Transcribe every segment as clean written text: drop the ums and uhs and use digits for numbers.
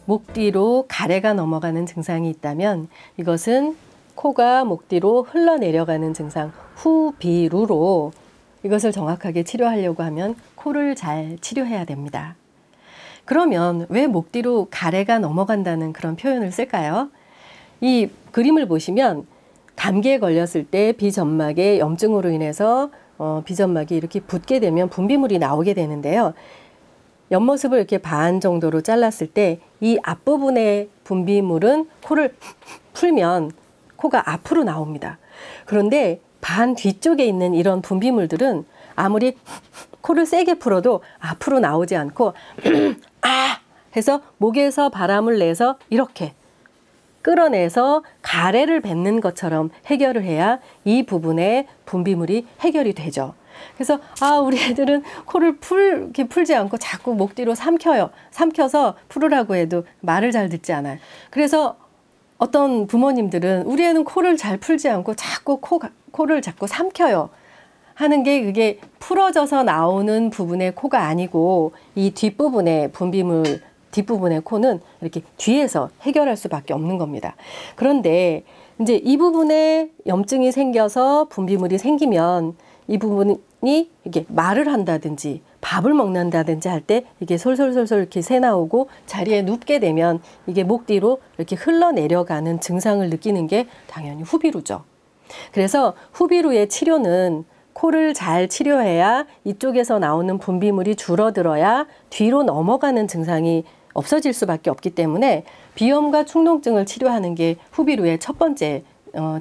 목 뒤로 가래가 넘어가는 증상이 있다면 이것은 코가 목 뒤로 흘러내려가는 증상, 후비루로 이것을 정확하게 치료하려고 하면 코를 잘 치료해야 됩니다. 그러면 왜 목 뒤로 가래가 넘어간다는 그런 표현을 쓸까요? 이 그림을 보시면 감기에 걸렸을 때 비점막의 염증으로 인해서 비점막이 이렇게 붓게 되면 분비물이 나오게 되는데요. 옆모습을 이렇게 반 정도로 잘랐을 때 이 앞부분의 분비물은 코를 풀면 코가 앞으로 나옵니다. 그런데 반 뒤쪽에 있는 이런 분비물들은 아무리 코를 세게 풀어도 앞으로 나오지 않고 아! 해서 목에서 바람을 내서 이렇게 끌어내서 가래를 뱉는 것처럼 해결을 해야 이 부분의 분비물이 해결이 되죠. 그래서 우리 애들은 코를 이렇게 풀지 않고 자꾸 목 뒤로 삼켜요. 삼켜서 풀으라고 해도 말을 잘 듣지 않아요. 그래서 어떤 부모님들은 우리 애는 코를 잘 풀지 않고 자꾸 코를 자꾸 삼켜요 하는 게 그게 풀어져서 나오는 부분의 코가 아니고 이 뒷부분의 분비물 뒷부분의 코는 이렇게 뒤에서 해결할 수밖에 없는 겁니다. 그런데 이제 이 부분에 염증이 생겨서 분비물이 생기면 이 부분이 이게 말을 한다든지 밥을 먹는다든지 할 때 이게 솔솔솔솔 이렇게 새 나오고 자리에 눕게 되면 이게 목 뒤로 이렇게 흘러내려가는 증상을 느끼는 게 당연히 후비루죠. 그래서 후비루의 치료는 코를 잘 치료해야 이쪽에서 나오는 분비물이 줄어들어야 뒤로 넘어가는 증상이 없어질 수밖에 없기 때문에 비염과 축농증을 치료하는 게 후비루의 첫 번째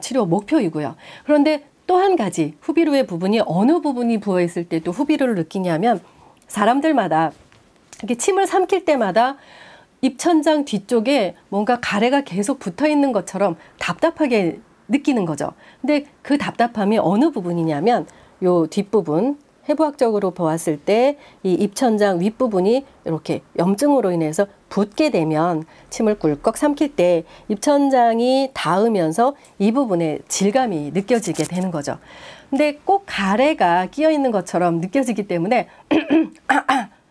치료 목표이고요. 그런데 또 한 가지 후비루의 부분이 어느 부분이 부어있을 때 또 후비루를 느끼냐면 사람들마다 이렇게 침을 삼킬 때마다 입천장 뒤쪽에 뭔가 가래가 계속 붙어 있는 것처럼 답답하게 느끼는 거죠. 근데 그 답답함이 어느 부분이냐면 요 뒷부분, 해부학적으로 보았을 때 이 입천장 윗부분이 이렇게 염증으로 인해서 붓게 되면 침을 꿀꺽 삼킬 때 입천장이 닿으면서 이 부분에 질감이 느껴지게 되는 거죠. 근데 꼭 가래가 끼어 있는 것처럼 느껴지기 때문에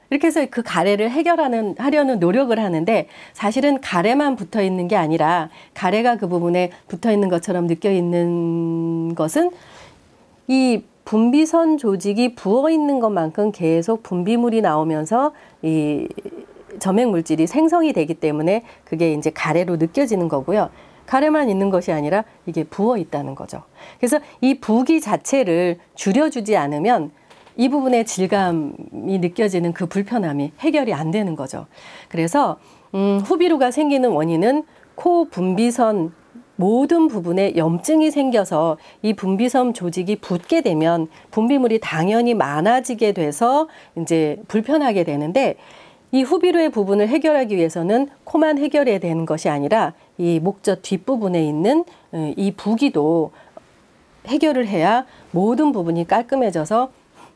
이렇게 해서 그 가래를 하려는 노력을 하는데 사실은 가래만 붙어 있는 게 아니라 가래가 그 부분에 붙어 있는 것처럼 느껴 있는 것은 이 분비선 조직이 부어 있는 것만큼 계속 분비물이 나오면서 이 점액 물질이 생성이 되기 때문에 그게 이제 가래로 느껴지는 거고요. 가래만 있는 것이 아니라 이게 부어 있다는 거죠. 그래서 이 부기 자체를 줄여주지 않으면 이 부분의 질감이 느껴지는 그 불편함이 해결이 안 되는 거죠. 그래서 후비루가 생기는 원인은 코 분비선 모든 부분에 염증이 생겨서 이 분비선 조직이 붓게 되면 분비물이 당연히 많아지게 돼서 이제 불편하게 되는데 이 후비루의 부분을 해결하기 위해서는 코만 해결해야 되는 것이 아니라 이 목젖 뒷부분에 있는 이 부기도 해결을 해야 모든 부분이 깔끔해져서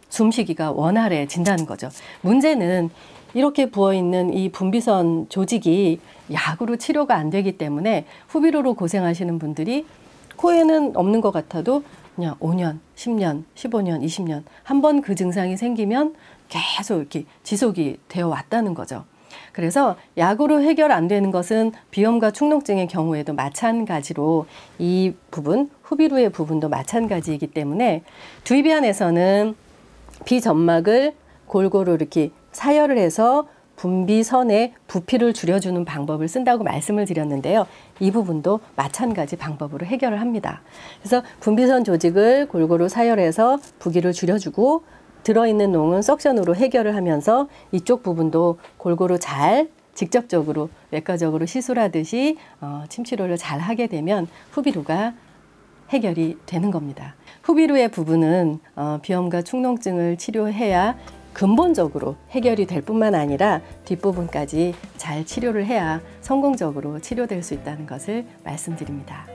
숨쉬기가 원활해진다는 거죠. 문제는 이렇게 부어있는 이 분비선 조직이 약으로 치료가 안 되기 때문에 후비루로 고생하시는 분들이 코에는 없는 것 같아도 그냥 5년, 10년, 15년, 20년 한 번 그 증상이 생기면 계속 이렇게 지속이 되어 왔다는 거죠. 그래서 약으로 해결 안 되는 것은 비염과 축농증의 경우에도 마찬가지로 이 부분, 후비루의 부분도 마찬가지이기 때문에 두이비안에서는 비점막을 골고루 이렇게 사열을 해서 분비선의 부피를 줄여주는 방법을 쓴다고 말씀을 드렸는데요. 이 부분도 마찬가지 방법으로 해결을 합니다. 그래서 분비선 조직을 골고루 사열해서 부기를 줄여주고 들어있는 농은 석션으로 해결을 하면서 이쪽 부분도 골고루 잘 직접적으로 외과적으로 시술하듯이 침치료를 잘 하게 되면 후비루가 해결이 되는 겁니다. 후비루의 부분은 비염과 축농증을 치료해야 근본적으로 해결이 될 뿐만 아니라 뒷부분까지 잘 치료를 해야 성공적으로 치료될 수 있다는 것을 말씀드립니다.